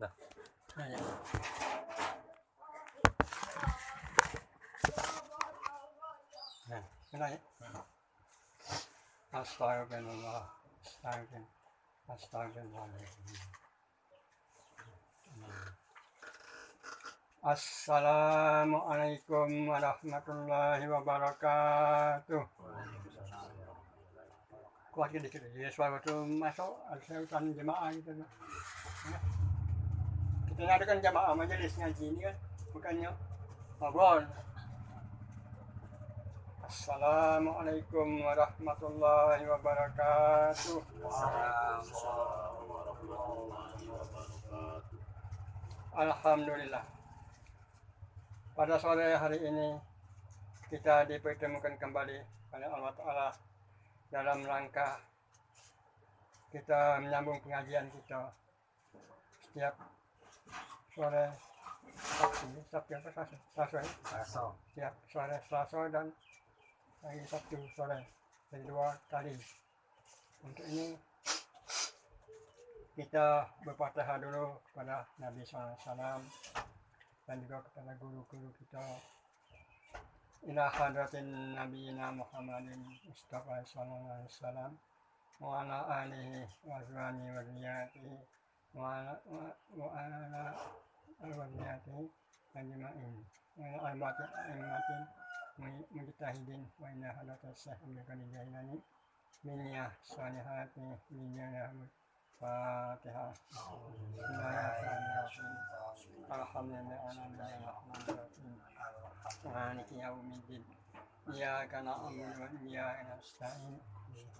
Nah, Ya. Nah, kena ya. Astagfirullah, astagfirullahaladzim. Assalamualaikum warahmatullahi wabarakatuh. Kuat dikit ya, suara itu masuk, ada urusan jemaah gitu. Ya. Kita ngadakan jemaah majelis ngaji ini kan, bukannya ngobrol. Assalamualaikum warahmatullahi wabarakatuh. Alhamdulillah. Pada sore hari ini kita dipertemukan kembali oleh Allah Ta'ala dalam rangka kita menyambung pengajian kita setiap sore Sabtu apa Selasa? Setiap sore Selasa dan hari Sabtu sore, jadi 2 kali. Untuk ini kita berfatihah dulu kepada Nabi SAW dan juga kepada guru-guru kita. Ila hadratin nabiyina Muhammadin Mustafa sallallahu alaihi wasallam wa ala alihi wa azwajihi wa dzurriyyatihi wa ala dzurriyyatihi ajma'in wa ala arba'atin mujtahidin wa inna hadratas sahih al-Jailani miniyah salihati miniyah Fatihah. Bismillahirrahmanirrahim. Alhamdulillahirrahmanirrahim. Maliki yaumiddin. Iyyaka na'budu wa iyyaka nasta'in.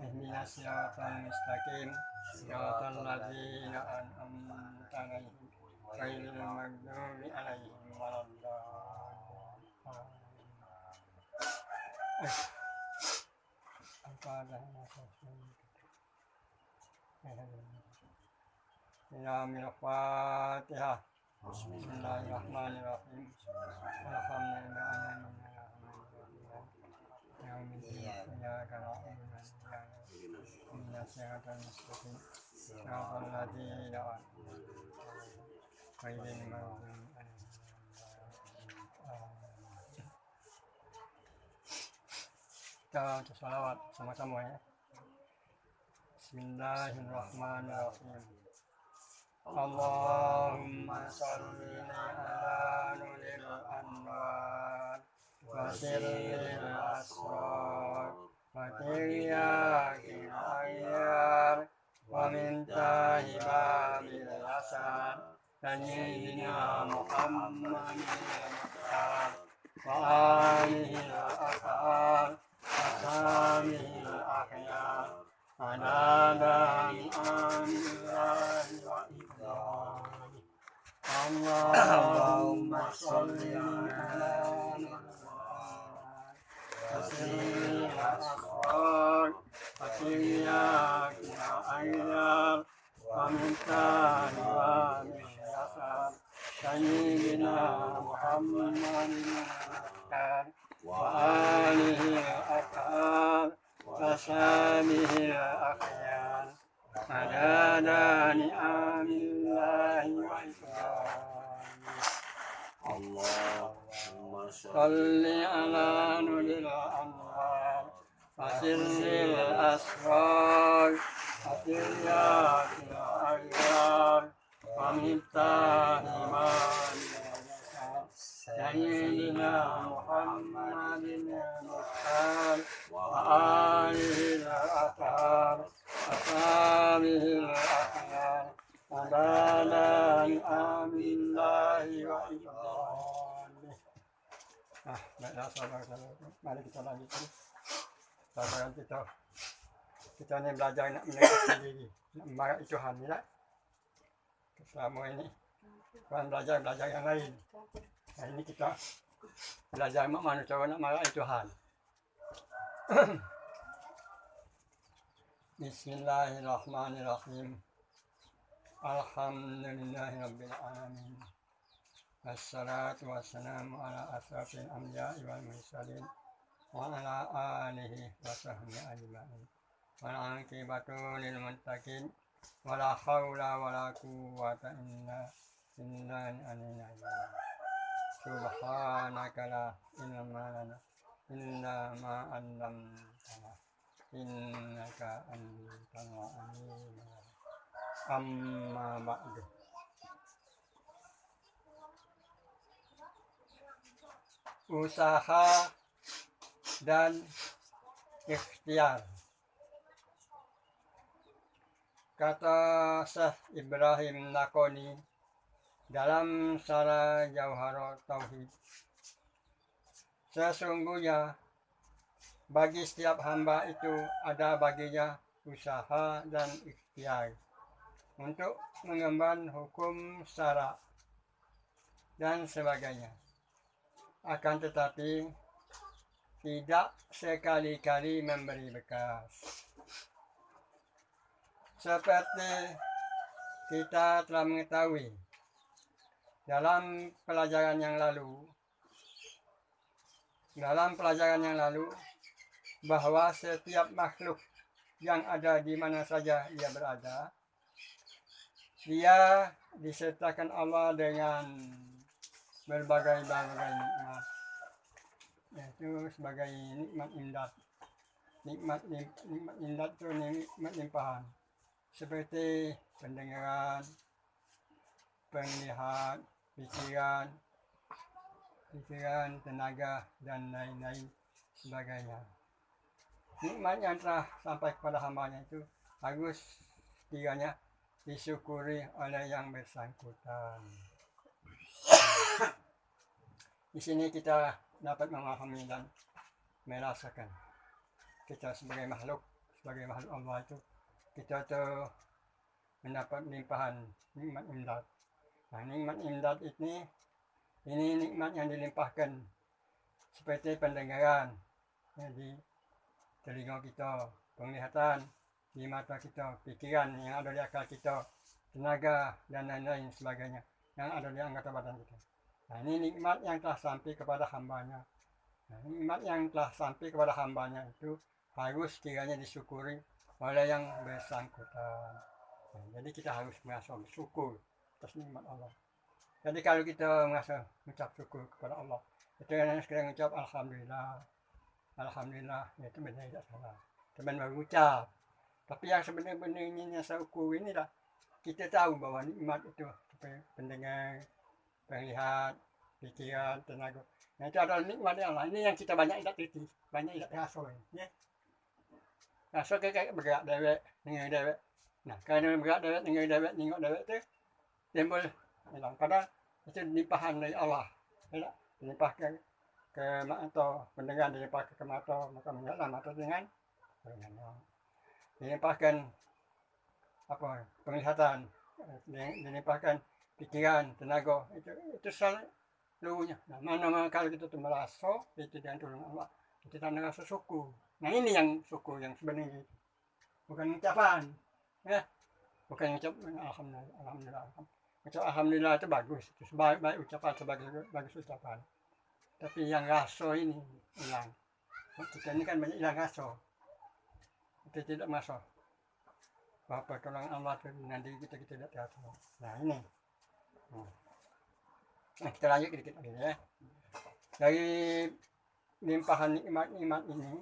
Ihdinas siratal mustaqim. Siratal ladzina an'amta 'alaihim ghairil maghdubi 'alaihim waladdallin. Fatihah. Bismillahirrahmanirrahim. Kita salawat sama-sama ya. Bismillahirrahmanirrahim. Allahumma salli ala nuril anwar wa sirril asrar wa tiryakil ayyar wa min tahibabil asad sayyidina Muhammadin al-Mukhtar wa alihi al-athar wa sahbihi al-akhyar ala dari amillahi wa ikhwani. Allahumma salli ala Muhammad Rasulil asrar wa tiryakil ayyar wa min tahibabil asad sayyidina Muhammadin al-Mukhtar wa alihi al-athar Wasamihi al-akhyar Adada ni'amillahi wa ikhwani. Allahumma salli ala nuril anwar Fasirril asrar Fatiryatil ayyar Famitahiman Sayyidina Muhammadin al-Mukhtar wa alihi al-athar ashabihi al-akhyar adada amillahi wa ikhwani. Baiklah saudara-saudara, mari kita lanjutkan pelajaran kita. Kita ini belajar nak mendekati diri, nak memarahi Tuhan ni lah. Selama ini Tuhan belajar yang lain. Nah, ini kita belajar mana cara nak marahi Tuhan. Bismillahirrahmanirrahim. Alhamdulillahirabbil alamin. Wassalatu wassalamu ala asrafil anbiya'i wal mursalin wa ala alihi wa sahbihi ajma'in. Wal 'aqibatu lil muttaqin. Wala haula wala quwwata illa inna anina subhanaka la ilma lana illa ma 'allamtana innaka antal alim. Amma ba'du. Usaha dan ikhtiar. Kata Syekh Ibrahim Nakoni dalam Syarah Jauharut Tauhid, sesungguhnya bagi setiap hamba itu ada baginya usaha dan ikhtiar untuk mengemban hukum syara dan sebagainya. Akan tetapi tidak sekali-kali memberi bekas. Seperti kita telah mengetahui dalam pelajaran yang lalu bahwa setiap makhluk yang ada di mana saja dia berada, dia disertakan Allah dengan berbagai nikmat, yaitu sebagai nikmat imdad. Nikmat imdad itu nikmat limpahan, seperti pendengaran, penglihat, pikiran, tenaga, dan lain-lain sebagainya. Nikmat yang telah sampai kepada hambanya itu harus kiranya disyukuri oleh yang bersangkutan. Di sini kita dapat memahami dan merasakan kita sebagai makhluk Allah itu, kita tuh mendapat limpahan nikmat imdad. Nah, nikmat imdad ini nikmat yang dilimpahkan seperti pendengaran di telinga kita, penglihatan di mata kita, pikiran yang ada di akal kita, tenaga dan lain-lain sebagainya yang ada di anggota badan kita. Nah, ini nikmat yang telah sampai kepada hambanya. Nah, nikmat yang telah sampai kepada hambanya itu harus kiranya disyukuri oleh yang bersangkutan. Nah, jadi kita harus merasa bersyukur atas nikmat Allah. Jadi kalau kita merasa mengucap syukur kepada Allah, itu yang sekarang mengucap Alhamdulillah, itu benar tidak salah. Teman berucap. Tapi yang sebenarnya syukur inilah kita tahu bahwa nikmat itu seperti pendengar, penglihat, pikiran, tenaga. Nah, itu adalah nikmat yang lain. Ini yang kita banyak tidak teliti, banyak tidak rasa. Ya. Rasa kayak bergerak dewek, dengar dewek. Nah, kalau bergerak dewek, dengar dewek, nengok dewek itu timbul hilang. Padahal itu limpahan dari Allah. Tidak dilimpahkan ke mata, pendengar dilimpahkan ke mata, maka menyala mata dengan dilimpahkan penglihatan, dilimpahkan pikiran, tenaga, itu seluruhnya. Nah, mana kalau kita merasa itu dengan tolong Allah, kita merasa syukur. Nah, ini yang syukur yang sebenarnya, bukan ucapan, ya, bukan ucap alhamdulillah. Ucap alhamdulillah itu bagus, itu baik ucapan, bagus ucapan. Tapi yang rasa ini hilang. Kita ini kan banyak hilang rasa. Kita tidak merasa bahwa pertolongan Allah itu nanti kita tidak terasa. Nah, ini. Nah, kita lanjut sedikit lagi ya. Dari limpahan nikmat-nikmat ini,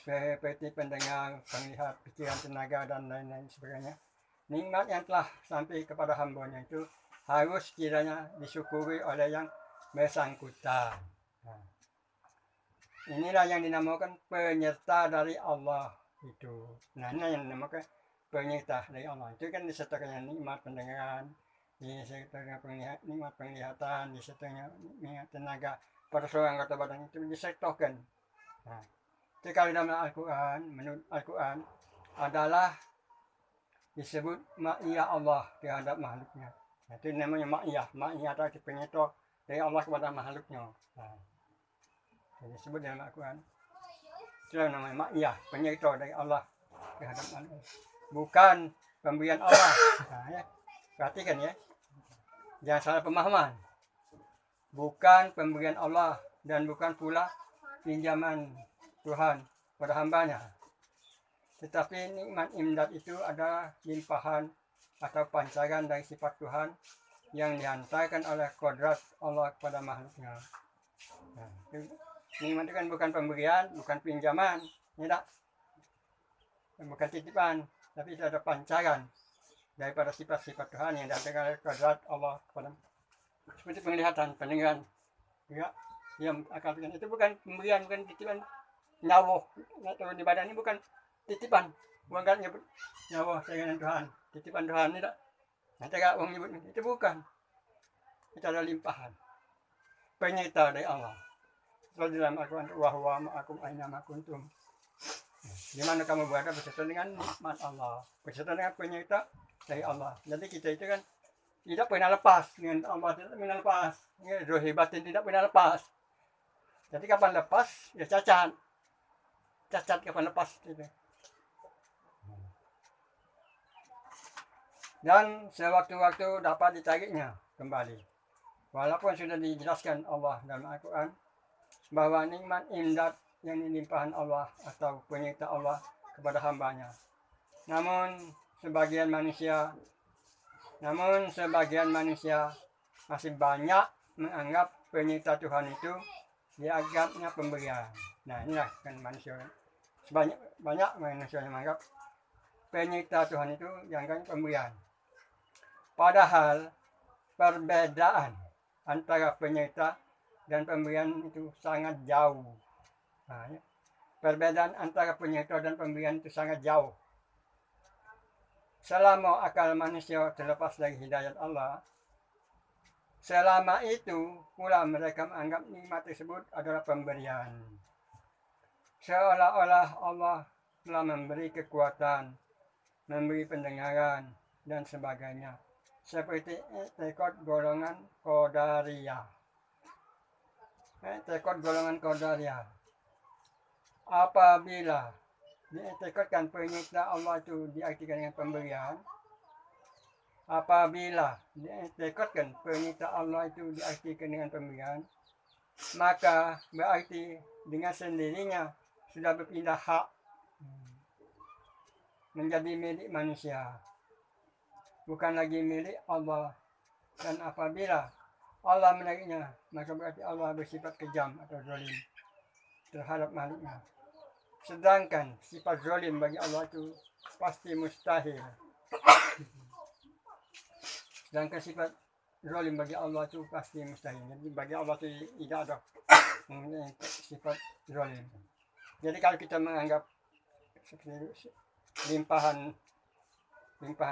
seperti pendengar, penglihat, pikiran, tenaga, dan lain-lain sebagainya, nikmat yang telah sampai kepada hambanya itu harus kiranya disyukuri oleh yang bersangkutan. Nah, inilah yang dinamakan penyerta dari Allah itu. Nah, ini yang dinamakan penyerta dari Allah. Itu kan disertakan nikmat pendengaran, disertakan nikmat penglihatan, disertakan nikmat tenaga pada seorang anggota badan itu disertakan. Nah, itu kalau dalam Al-Quran, menurut Al-Quran adalah disebut ma'iyah Allah terhadap makhluknya. Nah, itu namanya ma'iyah. Ma'iyah adalah penyerta dari Allah kepada makhluknya. Nah, disebut dalam Al-Quran. Itu namanya ma'iyah, penyerta dari Allah terhadap makhluknya. Bukan pemberian Allah. Nah, ya. Perhatikan ya. Jangan salah pemahaman. Bukan pemberian Allah dan bukan pula pinjaman Tuhan pada hambanya. Tetapi nikmat imdad itu adalah limpahan atau pancaran dari sifat Tuhan yang dihantarkan oleh kodrat Allah kepada makhluknya. Nah, nikmat itu kan bukan pemberian, bukan pinjaman, tidak, bukan titipan, tapi itu ada pancaran daripada sifat-sifat Tuhan yang dihantarkan oleh kodrat Allah kepada, seperti penglihatan, pendengaran, juga yang akal pikiran. Itu bukan pemberian, bukan titipan. Nyawa atau di badan ini bukan titipan, bukan nyebut nyawa saya dengan Tuhan, titipan Tuhan, tidak. Nanti kalau orang nyebut itu bukan, itu adalah limpahan penyerta dari Allah. Seperti dalam Al-Quran, wa huwa ma'akum aina ma kuntum. Di mana kamu berada beserta dengan nikmat Allah, beserta dengan penyerta dari Allah. Jadi kita itu kan tidak pernah lepas dengan Allah, tidak pernah lepas. Zahir batin tidak pernah lepas. Jadi kapan lepas ya cacat kapan lepas itu. Dan sewaktu-waktu dapat ditariknya kembali. Walaupun sudah dijelaskan Allah dalam Al-Quran bahwa nikmat imdad yang dilimpahan Allah atau penyerta Allah kepada hambanya. Namun sebagian manusia masih banyak menganggap penyerta Tuhan itu dianggapnya pemberian. Nah, inilah kan manusia. Banyak manusia yang menganggap penyerta Tuhan itu dianggap pemberian. Padahal perbedaan antara penyerta dan pemberian itu sangat jauh. Nah, ya. Perbedaan antara penyerta dan pemberian itu sangat jauh. Selama akal manusia terlepas dari hidayat Allah, selama itu pula mereka menganggap nikmat tersebut adalah pemberian. Seolah-olah Allah telah memberi kekuatan, memberi pendengaran, dan sebagainya. Seperti tekod golongan Qadariyah. Tekod golongan Qadariyah. Apabila dietikotkan penyerta Allah itu diartikan dengan pemberian, apabila dietikotkan penyerta Allah itu diartikan dengan pemberian, maka berarti dengan sendirinya sudah berpindah hak menjadi milik manusia, bukan lagi milik Allah. Dan apabila Allah menariknya, maka berarti Allah bersifat kejam atau zalim terhadap makhluknya. Sedangkan sifat zalim bagi Allah itu pasti mustahil. Sedangkan sifat zalim bagi Allah itu pasti mustahil. Jadi bagi Allah itu tidak ada sifat zalim. Jadi kalau kita menganggap limpahan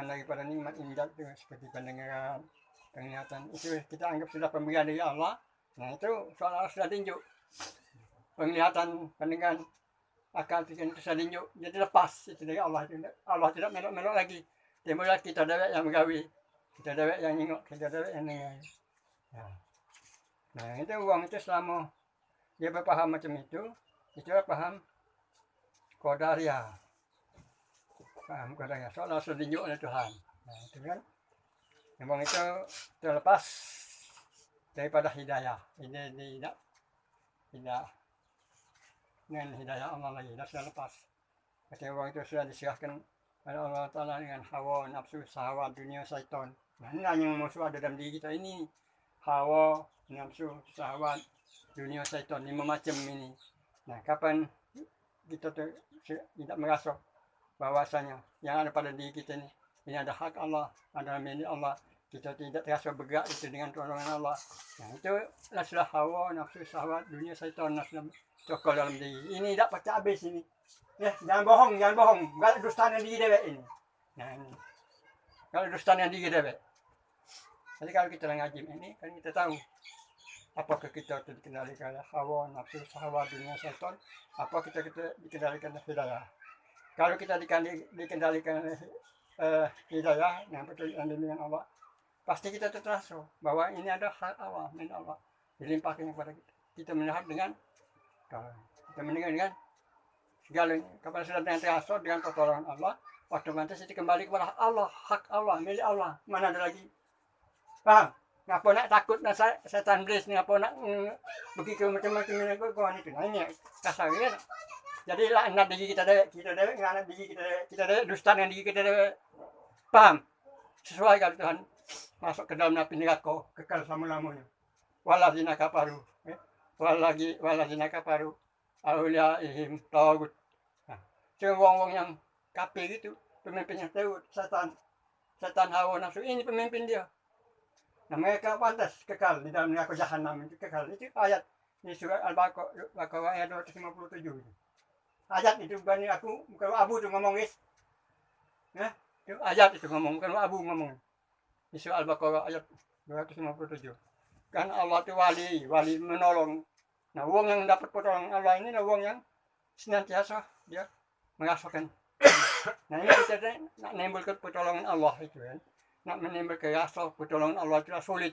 daripada nikmat imdad itu seperti pendengaran, penglihatan, itu kita anggap sudah pemberian dari Allah. Nah, itu seolah-olah sudah tinjuk. Penglihatan, pendengaran, akal pikiran itu sudah tinjuk. Jadi lepas itu dari Allah. Allah tidak melok-melok lagi. Timbullah kita dewek yang menggawi, kita dewek yang nyingok, kita dewek yang nengai. Nah, itu uang itu selama dia berpaham macam itu paham Qadariyah. Paham Qadariyah, soalnya sudah ditunjuk oleh Tuhan. Nah, itu kan memang itu terlepas daripada hidayah. Ini tidak dengan hidayah Allah lagi, sudah lepas. Ketika uang itu sudah diserahkan oleh Allah Ta'ala dengan hawa, nafsu, syahwat, dunia, syaitan. Nah, ini yang musuh ada dalam diri kita ini. Hawa, nafsu, syahwat, dunia, syaitan, 5 macam ini. Nah, kapan kita tidak merasa bahwasanya yang ada pada diri kita ini ada hak Allah, adalah milik Allah, kita tidak terasa bergerak itu dengan tolongan Allah. Nah, itu sudah hawa, nafsu, syahwat, dunia, syaitan, sudah cokol dalam diri. Ini tidak pecah habis ini. Ya, jangan bohong. Kalau dusta yang diri dewek ini. Nah, ini. Kalau dusta yang diri dewek. Jadi kalau kita ngaji ini kan kita tahu apakah kita dikendalikan oleh hawa, nafsu, syahwat, dunia, syaitan, apa kita dikendalikan oleh hidayah. Kalau kita dikendalikan oleh hidayah yang petunjuk dengan Allah, pasti kita terasa bahwa ini ada hak Allah, milik Allah, dilimpahkan kepada kita. Kita melihat dengan kita mendengar dengan segalanya. Kapan sudah dengan terasa dengan pertolongan Allah, otomatis itu kembali kepada Allah, hak Allah, milik Allah. Mana ada lagi? Paham? Ngapa nak takut nak setan iblis, ngapa nak begitu macam-macam ini itu. Nah, ini kasarnya. Jadi laknat diri kita dewek laknat diri kita dewek dusta dengan diri kita dewek. Paham? Sesuai kalau Tuhan masuk ke dalam api neraka kekal selama-lamanya. Waladzina kafaru, waladzina kafaru auliyaihim tagut. Nah, wong-wong yang kafir itu pemimpinnya Tagut, setan hawa nafsu ini pemimpin dia. Nah, mereka pantas kekal di dalam neraka jahanam itu kekal. Itu ayat di surat Al-Baqarah ayat 257. Ayat itu bukan Abu tuh ngomong, guys. Nah, itu ayat itu ngomong, bukan Abu ngomong. Di surat Al-Baqarah ayat 257. Kan Allah itu wali menolong. Nah, wong yang dapat pertolongan Allah ini adalah wong yang senantiasa dia merasakan. Nah, ini kita nak menimbulkan pertolongan Allah itu kan. Nak menimbulkan rasa pertolongan Allah itu sulit.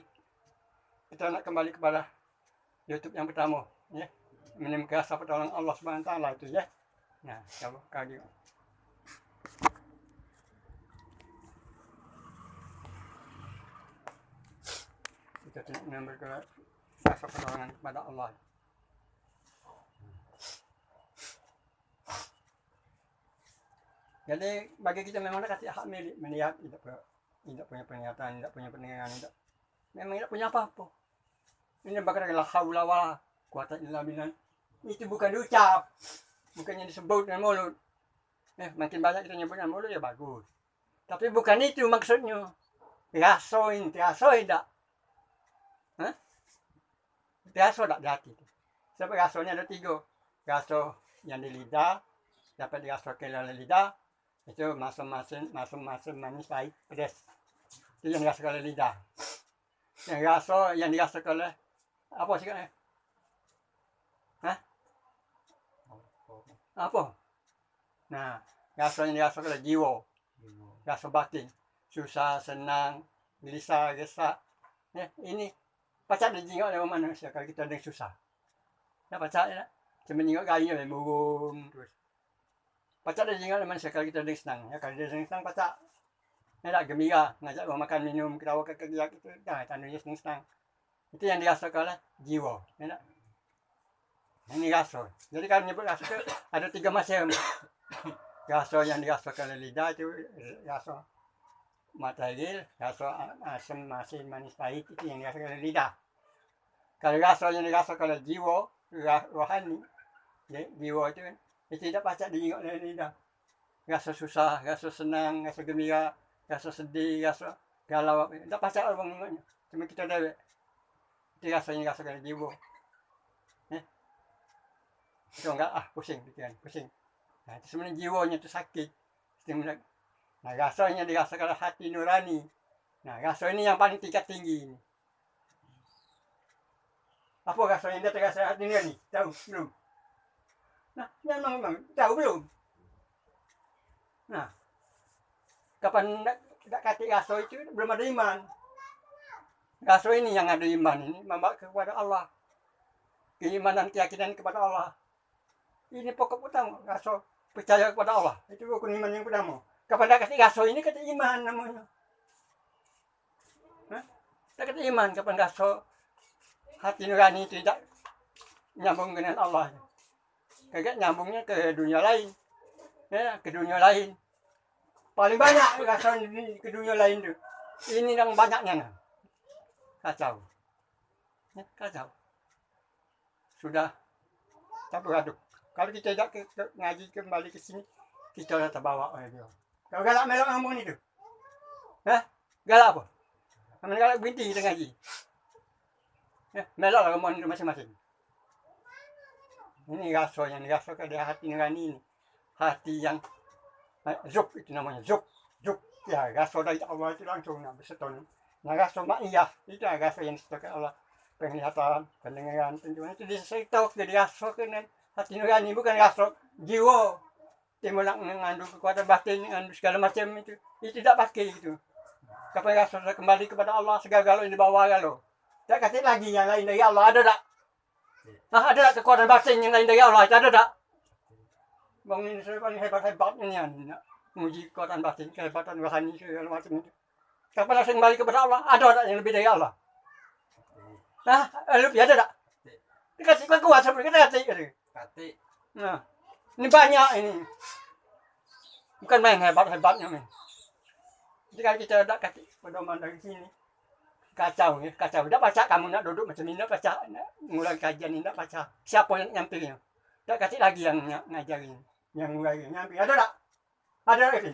Kita nak kembali kepada YouTube yang pertama, ya. Menimbulkan rasa pertolongan Allah Subhanahu wa taala itu, ya. Nah, coba kaji. Kita menimbulkan rasa pertolongan kepada Allah. Jadi bagi kita memang kasih hak milik, melihat tidak punya penglihatan, tidak punya pendengaran, memang tidak punya apa-apa. Ini bakal la haula wala quwata illa billah. Itu bukan diucap, bukannya disebut dengan mulut. Makin banyak kita nyebut dengan mulut ya bagus. Tapi bukan itu maksudnya. Rasain tak? Rasa tak di hati. Sebab rasanya ada 3. Rasa yang di lidah, dapat dirasakan oleh lidah. Itu masam-masam manis pahit pedas. Itu yang dirasakan oleh lidah. Yang dirasakan oleh apa sih kan? Apa? Nah, rasa yang dirasakan oleh jiwa. Rasa batin. Susah, senang, gelisah, resah. Ini pacak dijingok oleh manusia kalau kita ada susah. Nah, pacak ya. Cuma jingok gayanya burung terus. Pacak dia tinggal dengan sekali kita senang. Ya, kalau dia senang pacak. Dia tak gembira, ngajak orang makan minum, ketawa kerja itu, dah tandanya senang. Itu yang dirasakan oleh jiwa. Ya, ini rasa. Jadi kalau menyebut rasa itu ada 3 macam. Rasa yang dirasakan oleh lidah itu rasa material, rasa asam, masin, manis, pahit itu yang dirasakan oleh lidah. Kalau rasa yang dirasakan oleh jiwa, rohani, jiwa itu kan. Itu tidak pacak diingat oleh lidah. Rasa susah, rasa senang, rasa gembira, rasa sedih, rasa galau. Tidak pacak orang ingatnya. Cuma kita dewek. Itu rasanya rasakan jiwa. Itu enggak, pusing pikiran, pusing. Nah, itu sebenarnya jiwanya itu sakit. Nah, rasanya dirasakan hati nurani. Nah, rasa ini yang paling tingkat tinggi ini. Apa rasanya dia terasa hati nurani? Tahu belum? Nah, memang tahu belum? Nah, kapan tidak kasih rasa itu belum ada iman. Rasa ini yang ada iman ini membawa kepada Allah. Keimanan, keyakinan kepada Allah. Ini pokok utama, rasa percaya kepada Allah. Itu rukun iman yang pertama. Kapan tidak kasih rasa ini kata iman namanya. Tidak kata iman kapan rasa hati nurani itu tidak nyambung dengan Allah. Kagak nyambungnya ke dunia lain. Ya, ke dunia lain. Paling banyak rasa ke dunia lain tuh. Ini yang banyaknya. Nah. Kacau. Ya, kacau. Sudah campur aduk. Kalau kita tidak ngaji kembali ke sini, kita sudah terbawa oleh dia. Kalau galak melok ngomong itu. Galak apa? Galak binti kita ngaji. Melok lah ngomong itu masing-masing. Ini rasa yang dirasakan dari hati nurani ini. Hati yang zuk itu namanya, zuk. Ya, rasa dari Allah itu langsung berseton. Nah, rasa ma'iyah itu rasa yang disebutkan Allah. Penglihatan, pendengaran, penciuman itu disertakan, dirasakan hati nurani, bukan rasa jiwa. Timbul nak mengandung kekuatan batin, mengandung segala macam itu. Itu tidak pakai itu. Kapan rasa kembali kepada Allah, segala yang dibawa galau. Tak kasih lagi yang lain dari Allah, ada tak? Ada tak kekuatan batin yang lain dari Allah? Ada tak? Bang ini saya paling hebat-hebatnya ni nak menguji kekuatan batin, kehebatan rohani segala macam itu. Kapan rasa kembali kepada Allah? Ada tak yang lebih dari Allah? Lebih ada tak? Dikasih kuat seperti kita kasih. Nah, ini banyak ini. Bukan main hebat-hebatnya, men. Jadi kalau kita ada kaki pedoman dari sini, kacau ya, kacau. Tidak baca kamu nak duduk macam ini, tidak baca, ngulang kajian ini, tidak baca. Siapa yang nyampirin? Tidak kasih lagi yang ngajarin, yang mulai nyampi. Ada tak? Ada Evin?